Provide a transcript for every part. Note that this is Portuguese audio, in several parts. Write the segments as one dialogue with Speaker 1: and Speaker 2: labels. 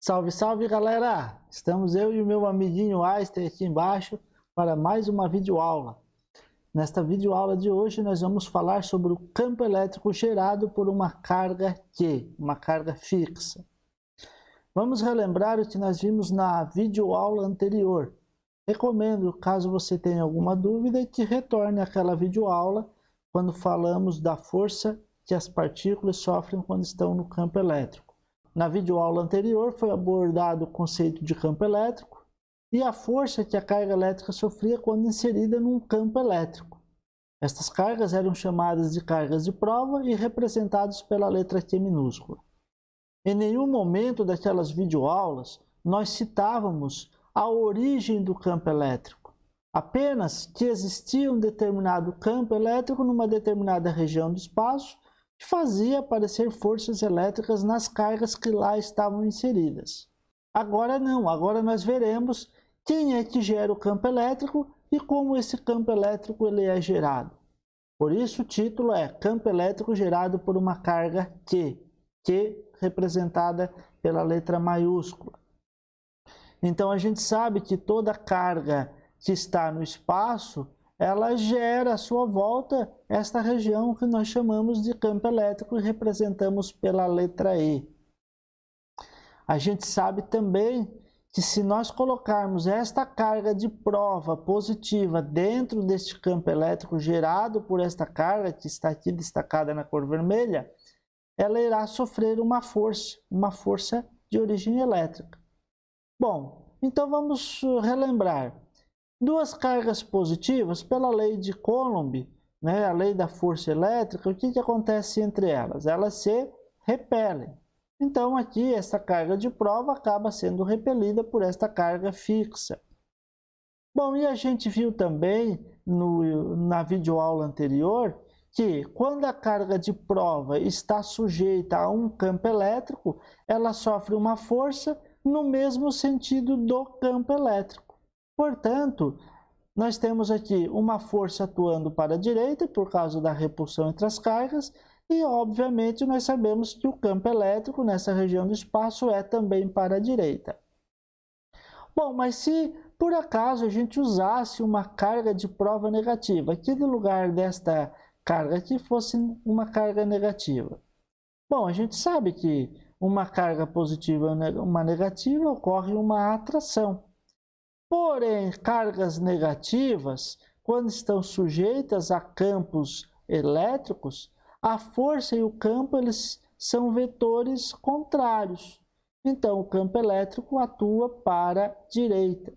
Speaker 1: Salve, salve galera! Estamos eu e o meu amiguinho Einstein aqui embaixo para mais uma videoaula. Nesta videoaula de hoje nós vamos falar sobre o campo elétrico gerado por uma carga Q, uma carga fixa. Vamos relembrar o que nós vimos na videoaula anterior. Recomendo, caso você tenha alguma dúvida, que retorne àquela videoaula quando falamos da força que as partículas sofrem quando estão no campo elétrico. Na videoaula anterior foi abordado o conceito de campo elétrico e a força que a carga elétrica sofria quando inserida num campo elétrico. Estas cargas eram chamadas de cargas de prova e representadas pela letra Q minúscula. Em nenhum momento daquelas videoaulas nós citávamos a origem do campo elétrico, apenas que existia um determinado campo elétrico numa determinada região do espaço que fazia aparecer forças elétricas nas cargas que lá estavam inseridas. Agora não, agora nós veremos quem é que gera o campo elétrico e como esse campo elétrico ele é gerado. Por isso o título é Campo Elétrico Gerado por uma Carga Q, Q representada pela letra maiúscula. Então a gente sabe que toda carga que está no espaço, ela gera à sua volta esta região que nós chamamos de campo elétrico e representamos pela letra E. A gente sabe também que se nós colocarmos esta carga de prova positiva dentro deste campo elétrico gerado por esta carga, que está aqui destacada na cor vermelha, ela irá sofrer uma força de origem elétrica. Bom, então vamos relembrar. Duas cargas positivas, pela lei de Coulomb, a lei da força elétrica, o que acontece entre elas? Elas se repelem. Então aqui essa carga de prova acaba sendo repelida por esta carga fixa. Bom, e a gente viu também na videoaula anterior que quando a carga de prova está sujeita a um campo elétrico, ela sofre uma força no mesmo sentido do campo elétrico. Portanto, nós temos aqui uma força atuando para a direita por causa da repulsão entre as cargas e, obviamente, nós sabemos que o campo elétrico nessa região do espaço é também para a direita. Bom, mas se por acaso a gente usasse uma carga de prova negativa, que no lugar desta carga aqui fosse uma carga negativa? Bom, a gente sabe que uma carga positiva e uma negativa ocorre uma atração. Porém, cargas negativas, quando estão sujeitas a campos elétricos, a força e o campo eles são vetores contrários. Então, o campo elétrico atua para a direita.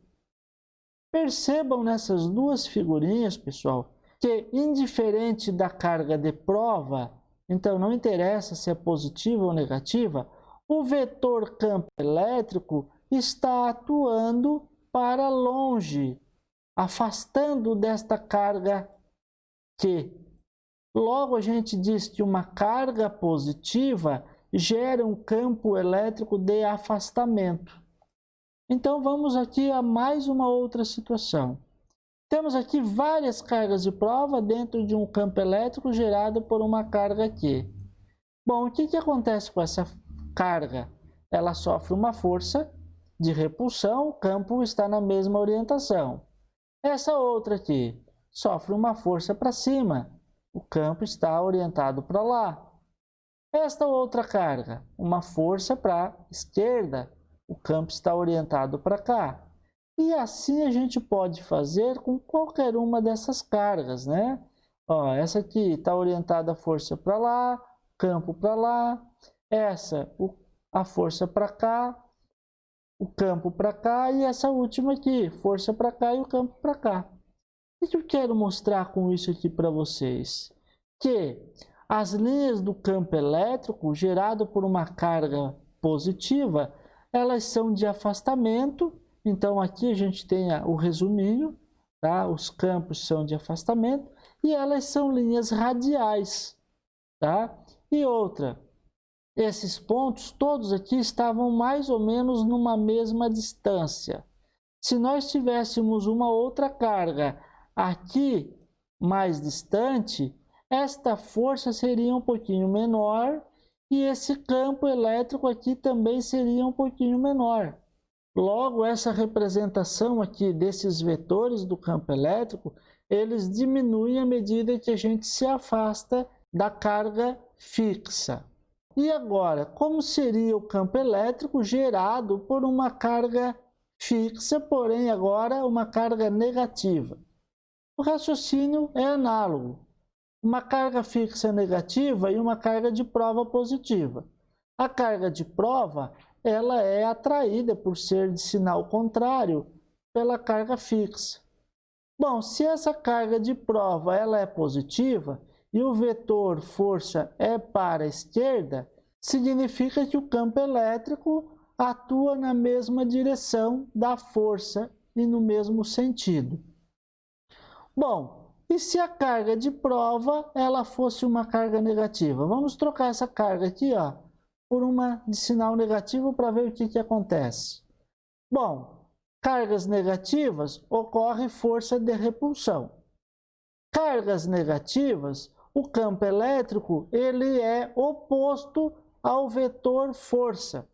Speaker 1: Percebam nessas duas figurinhas, pessoal, que indiferente da carga de prova, então não interessa se é positiva ou negativa, o vetor campo elétrico está atuando para longe, afastando desta carga Q. Logo, a gente diz que uma carga positiva gera um campo elétrico de afastamento. Então, vamos aqui a mais uma outra situação. Temos aqui várias cargas de prova dentro de um campo elétrico gerado por uma carga Q. Bom, o que acontece com essa carga? Ela sofre uma força de repulsão, o campo está na mesma orientação. Essa outra aqui sofre uma força para cima, o campo está orientado para lá. Esta outra carga, uma força para a esquerda, o campo está orientado para cá. E assim a gente pode fazer com qualquer uma dessas cargas, Ó, essa aqui está orientada a força para lá, campo para lá. Essa, a força para cá, o campo para cá, e essa última aqui, força para cá e o campo para cá. O que eu quero mostrar com isso aqui para vocês? Que as linhas do campo elétrico gerado por uma carga positiva, elas são de afastamento. Então aqui a gente tem o resuminho, tá? Os campos são de afastamento e elas são linhas radiais, tá? E outra, esses pontos todos aqui estavam mais ou menos numa mesma distância. Se nós tivéssemos uma outra carga aqui mais distante, esta força seria um pouquinho menor e esse campo elétrico aqui também seria um pouquinho menor. Logo, essa representação aqui desses vetores do campo elétrico, eles diminuem à medida que a gente se afasta da carga fixa. E agora, como seria o campo elétrico gerado por uma carga fixa, porém agora uma carga negativa? O raciocínio é análogo. Uma carga fixa negativa e uma carga de prova positiva. A carga de prova, ela é atraída por ser de sinal contrário pela carga fixa. Bom, se essa carga de prova ela é positiva e o vetor força é para a esquerda, significa que o campo elétrico atua na mesma direção da força e no mesmo sentido. Bom, e se a carga de prova ela fosse uma carga negativa? Vamos trocar essa carga aqui, ó, por uma de sinal negativo para ver o que acontece. Bom, cargas negativas ocorre força de repulsão. Cargas negativas, o campo elétrico ele é oposto ao vetor força.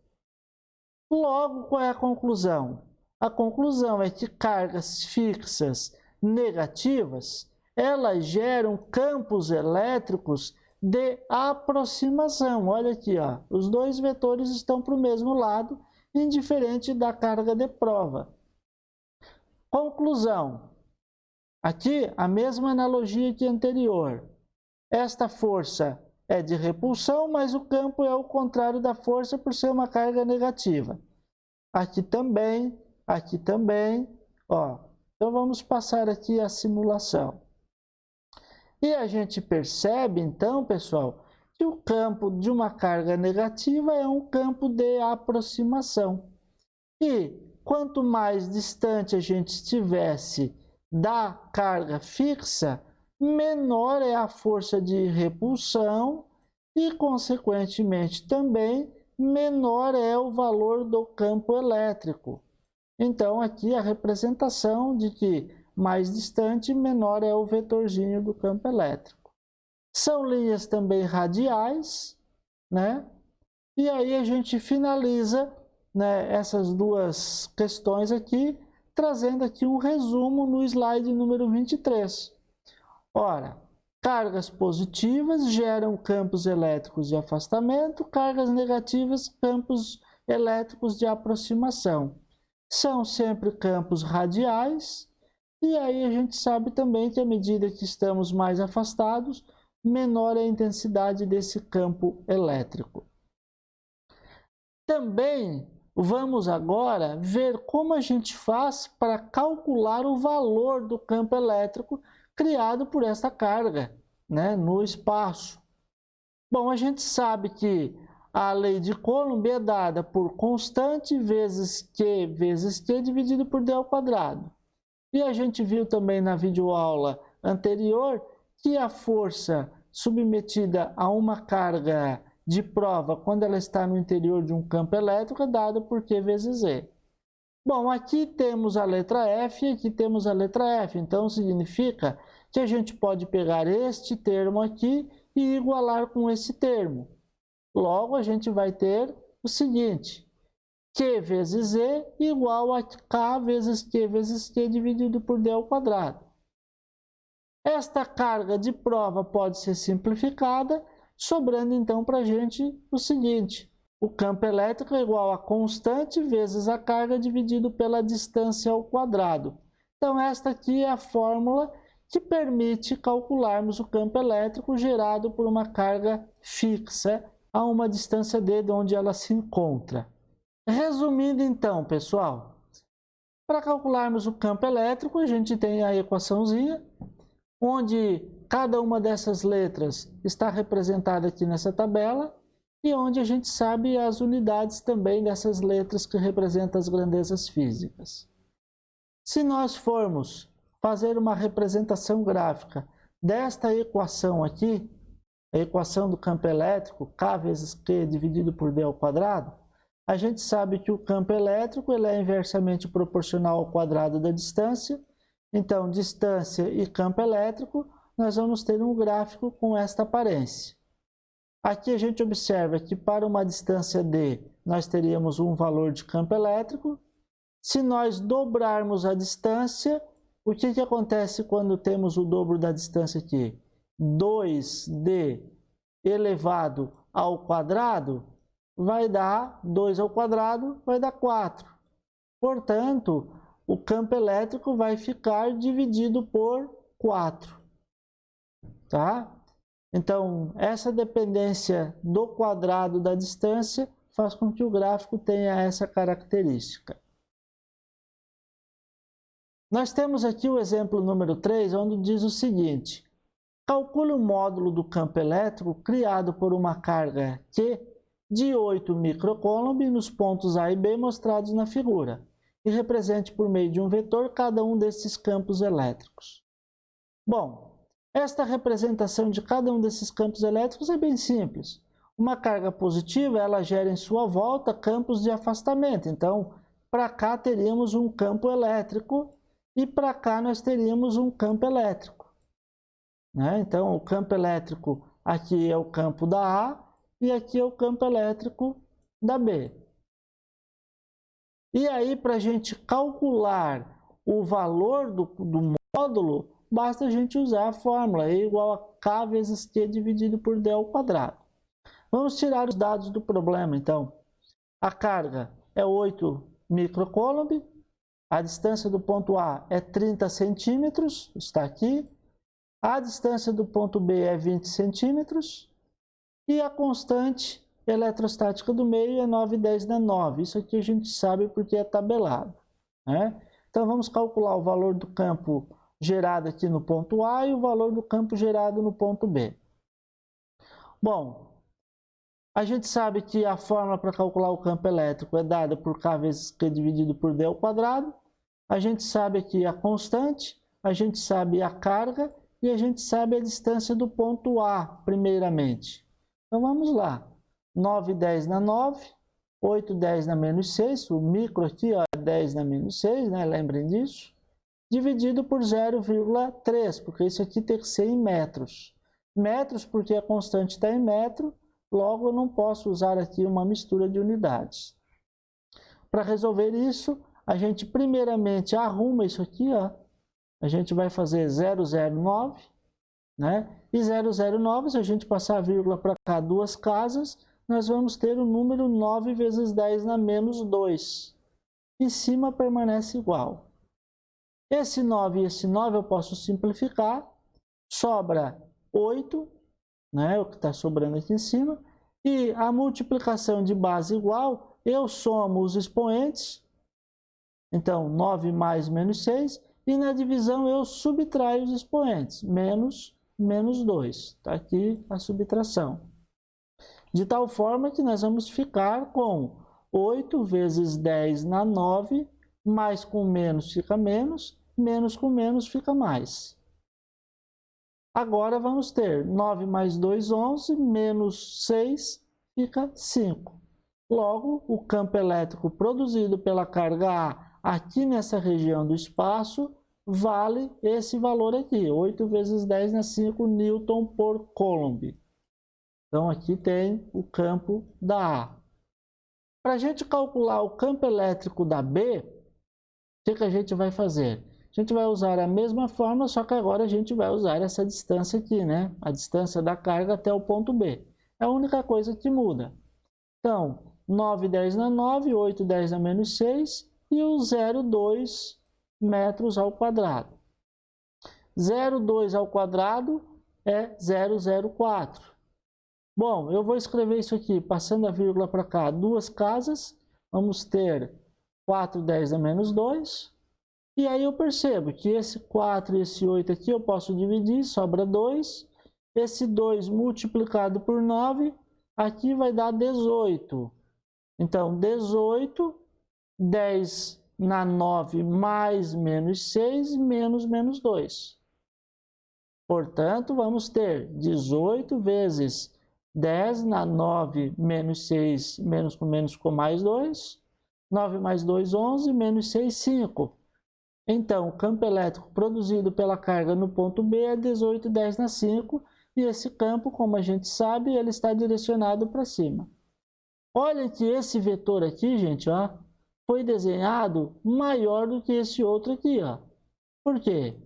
Speaker 1: Logo, qual é a conclusão? A conclusão é que cargas fixas negativas, elas geram campos elétricos de aproximação. Olha aqui, ó, os dois vetores estão para o mesmo lado, indiferente da carga de prova. Conclusão. Aqui, a mesma analogia que anterior. Esta força é de repulsão, mas o campo é o contrário da força por ser uma carga negativa. Aqui também, ó. Então vamos passar aqui a simulação. E a gente percebe, então, pessoal, que o campo de uma carga negativa é um campo de aproximação. E quanto mais distante a gente estivesse da carga fixa, menor é a força de repulsão e, consequentemente, também menor é o valor do campo elétrico. Então, aqui a representação de que mais distante, menor é o vetorzinho do campo elétrico. São linhas também radiais, né? E aí a gente finaliza, né, essas duas questões aqui, trazendo aqui um resumo no slide número 23. Ora, cargas positivas geram campos elétricos de afastamento, cargas negativas, campos elétricos de aproximação. São sempre campos radiais, e aí a gente sabe também que à medida que estamos mais afastados, menor é a intensidade desse campo elétrico. Também vamos agora ver como a gente faz para calcular o valor do campo elétrico criado por esta carga, né, no espaço. Bom, a gente sabe que a lei de Coulomb é dada por constante vezes Q dividido por D ao quadrado. E a gente viu também na videoaula anterior que a força submetida a uma carga de prova quando ela está no interior de um campo elétrico é dada por Q vezes E. Bom, aqui temos a letra F e aqui temos a letra F, então significa que a gente pode pegar este termo aqui e igualar com esse termo. Logo, a gente vai ter o seguinte: Q vezes E igual a K vezes Q dividido por D ao quadrado. Esta carga de prova pode ser simplificada, sobrando então para a gente o seguinte: o campo elétrico é igual a constante vezes a carga dividido pela distância ao quadrado. Então, esta aqui é a fórmula que permite calcularmos o campo elétrico gerado por uma carga fixa a uma distância d de onde ela se encontra. Resumindo então, pessoal, para calcularmos o campo elétrico, a gente tem a equaçãozinha, onde cada uma dessas letras está representada aqui nessa tabela, e onde a gente sabe as unidades também dessas letras que representam as grandezas físicas. Se nós formos fazer uma representação gráfica desta equação aqui, a equação do campo elétrico, K vezes Q dividido por D ao quadrado, a gente sabe que o campo elétrico ele é inversamente proporcional ao quadrado da distância. Então, distância e campo elétrico, nós vamos ter um gráfico com esta aparência. Aqui a gente observa que para uma distância D, nós teríamos um valor de campo elétrico. Se nós dobrarmos a distância, o que acontece quando temos o dobro da distância aqui? 2D elevado ao quadrado vai dar 2 ao quadrado, vai dar 4. Portanto, o campo elétrico vai ficar dividido por 4. Tá? Então, essa dependência do quadrado da distância faz com que o gráfico tenha essa característica. Nós temos aqui o exemplo número 3, onde diz o seguinte: calcule o módulo do campo elétrico criado por uma carga Q de 8 microcoulomb nos pontos A e B mostrados na figura, e represente por meio de um vetor cada um desses campos elétricos. Bom, esta representação de cada um desses campos elétricos é bem simples. Uma carga positiva, ela gera em sua volta campos de afastamento. Então, para cá teríamos um campo elétrico e para cá nós teríamos um campo elétrico. Né? Então, o campo elétrico aqui é o campo da A e aqui é o campo elétrico da B. E aí, para a gente calcular o valor do módulo, basta a gente usar a fórmula E igual a K vezes Q dividido por D ao quadrado. Vamos tirar os dados do problema, então. A carga é 8 microcoulomb, a distância do ponto A é 30 centímetros, está aqui. A distância do ponto B é 20 centímetros. E a constante eletrostática do meio é 9,10 na 9. Isso aqui a gente sabe porque é tabelado. Né? Então, vamos calcular o valor do campo gerado aqui no ponto A e o valor do campo gerado no ponto B. Bom, a gente sabe que a fórmula para calcular o campo elétrico é dada por K vezes Q dividido por D ao quadrado. A gente sabe aqui a constante, a gente sabe a carga e a gente sabe a distância do ponto A, primeiramente. Então, vamos lá. 9,10 na 9, 8,10 na menos 6, o micro aqui ó, é 10 na menos 6, né? Lembrem disso. Dividido por 0,3, porque isso aqui tem que ser em metros. Metros porque a constante está em metro, logo eu não posso usar aqui uma mistura de unidades. Para resolver isso, a gente primeiramente arruma isso aqui, ó. A gente vai fazer 009, né? E 009, se a gente passar a vírgula para cá duas casas, nós vamos ter o número 9 vezes 10 na menos 2. Em cima permanece igual. Esse 9 e esse 9 eu posso simplificar, sobra 8, né, o que está sobrando aqui em cima, e a multiplicação de base igual, eu somo os expoentes, então 9 mais menos 6, e na divisão eu subtraio os expoentes, menos 2, está aqui a subtração. De tal forma que nós vamos ficar com 8 vezes 10 na 9, mais com menos fica menos com menos fica mais. Agora vamos ter 9 mais 2, 11, menos 6 fica 5. Logo, o campo elétrico produzido pela carga A aqui nessa região do espaço vale esse valor aqui, 8 vezes 10 na 5 newton por coulomb. Então, aqui tem o campo da A. Para a gente calcular o campo elétrico da B, o que a gente vai fazer? A gente vai usar a mesma fórmula, só que agora a gente vai usar essa distância aqui, né? A distância da carga até o ponto B. É a única coisa que muda. Então, 9,10 na 9, 8,10 na menos 6 e o 0,2 metros ao quadrado. 0,2 ao quadrado é 0,04. Bom, eu vou escrever isso aqui, passando a vírgula para cá, duas casas, vamos ter 4,10 a menos 2, e aí eu percebo que esse 4 e esse 8 aqui eu posso dividir, sobra 2, esse 2 multiplicado por 9, aqui vai dar 18. Então, 18, 10 na 9 mais menos 6, menos 2. Portanto, vamos ter 18 vezes 10 na 9 menos 6, menos com mais 2. 9 mais 2, 11, menos 6, 5. Então, o campo elétrico produzido pela carga no ponto B é 18,10 na 5. e esse campo, como a gente sabe, ele está direcionado para cima. Olha que esse vetor aqui, gente, ó, foi desenhado maior do que esse outro aqui, ó. Por quê?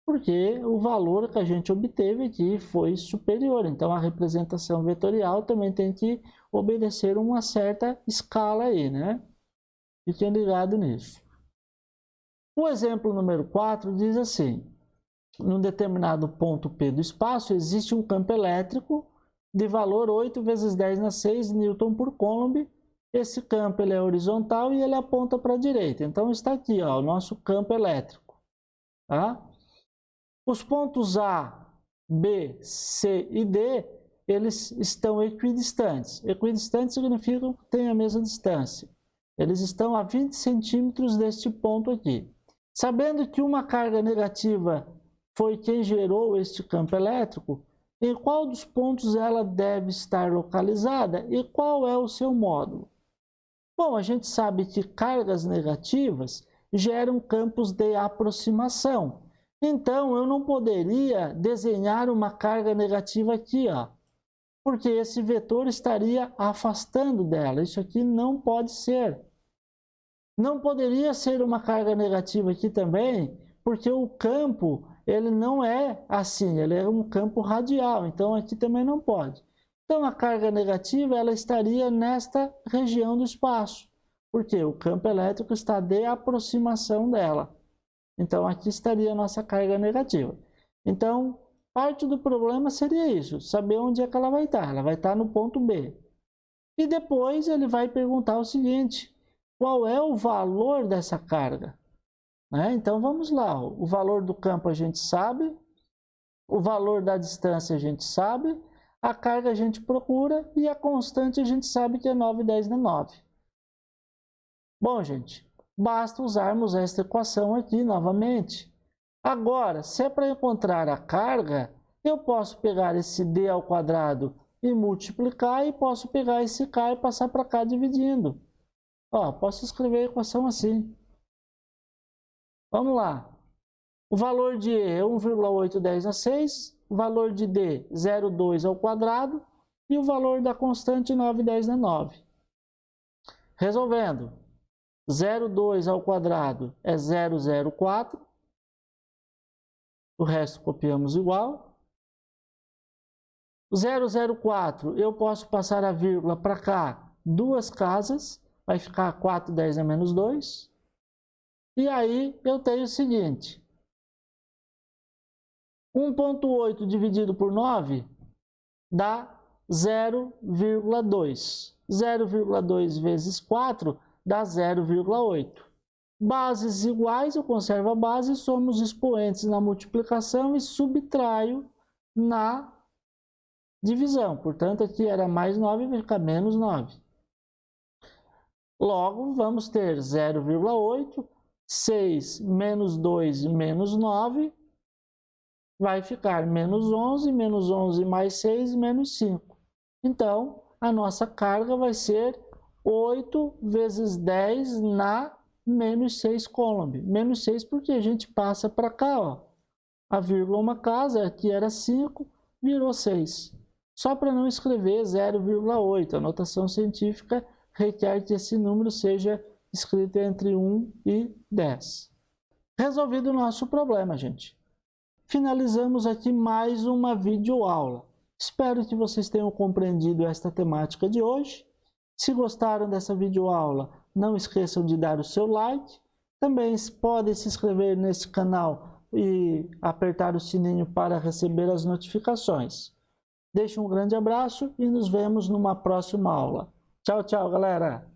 Speaker 1: Porque o valor que a gente obteve aqui foi superior. Então, a representação vetorial também tem que obedecer uma certa escala aí, né? Fiquem ligados nisso. O exemplo número 4 diz assim: num determinado ponto P do espaço, existe um campo elétrico de valor 8 vezes 10 na 6 Newton por Coulomb. Esse campo ele é horizontal e ele aponta para a direita. Então, está aqui, ó, o nosso campo elétrico. Tá? Os pontos A, B, C e D, eles estão equidistantes. Equidistantes significa que têm a mesma distância. Eles estão a 20 centímetros deste ponto aqui. Sabendo que uma carga negativa foi quem gerou este campo elétrico, em qual dos pontos ela deve estar localizada e qual é o seu módulo? Bom, a gente sabe que cargas negativas geram campos de aproximação. Então, eu não poderia desenhar uma carga negativa aqui, ó, porque esse vetor estaria afastando dela. Isso aqui não pode ser. Não poderia ser uma carga negativa aqui também, porque o campo ele não é assim, ele é um campo radial, então aqui também não pode. Então, a carga negativa ela estaria nesta região do espaço, porque o campo elétrico está de aproximação dela. Então, aqui estaria a nossa carga negativa. Então, parte do problema seria isso, saber onde é que ela vai estar. Ela vai estar no ponto B. E depois ele vai perguntar o seguinte: qual é o valor dessa carga? Então, vamos lá. O valor do campo a gente sabe, o valor da distância a gente sabe, a carga a gente procura e a constante a gente sabe que é 9 10 na 9. Bom, gente, basta usarmos esta equação aqui novamente. Agora, se é para encontrar a carga, eu posso pegar esse d ao quadrado e multiplicar, e posso pegar esse k e passar para cá dividindo. Ó, posso escrever a equação assim. Vamos lá. O valor de E é 1,810 a 6, o valor de D 0,2 ao quadrado e o valor da constante 910 na 9. Resolvendo. 0,2 ao quadrado é 0,04. O resto copiamos igual. 0,04 eu posso passar a vírgula para cá duas casas. Vai ficar 4 10 a menos 2. E aí eu tenho o seguinte: 1,8 dividido por 9 dá 0,2. 0,2 vezes 4 dá 0,8. Bases iguais, eu conservo a base, somos expoentes na multiplicação e subtraio na divisão. Portanto, aqui era mais 9, vai ficar menos 9. Logo, vamos ter 0,8, 6 menos 2 menos 9, vai ficar menos 11 mais 6, menos 5. Então, a nossa carga vai ser 8 vezes 10 na menos 6 Coulomb. Menos 6 porque a gente passa para cá, ó. A vírgula uma casa, aqui era 5, virou 6. Só para não escrever 0,8, a notação científica requer que esse número seja escrito entre 1 e 10. Resolvido o nosso problema, gente. Finalizamos aqui mais uma videoaula. Espero que vocês tenham compreendido esta temática de hoje. Se gostaram dessa videoaula, não esqueçam de dar o seu like. Também podem se inscrever nesse canal e apertar o sininho para receber as notificações. Deixo um grande abraço e nos vemos numa próxima aula. Tchau, tchau, galera!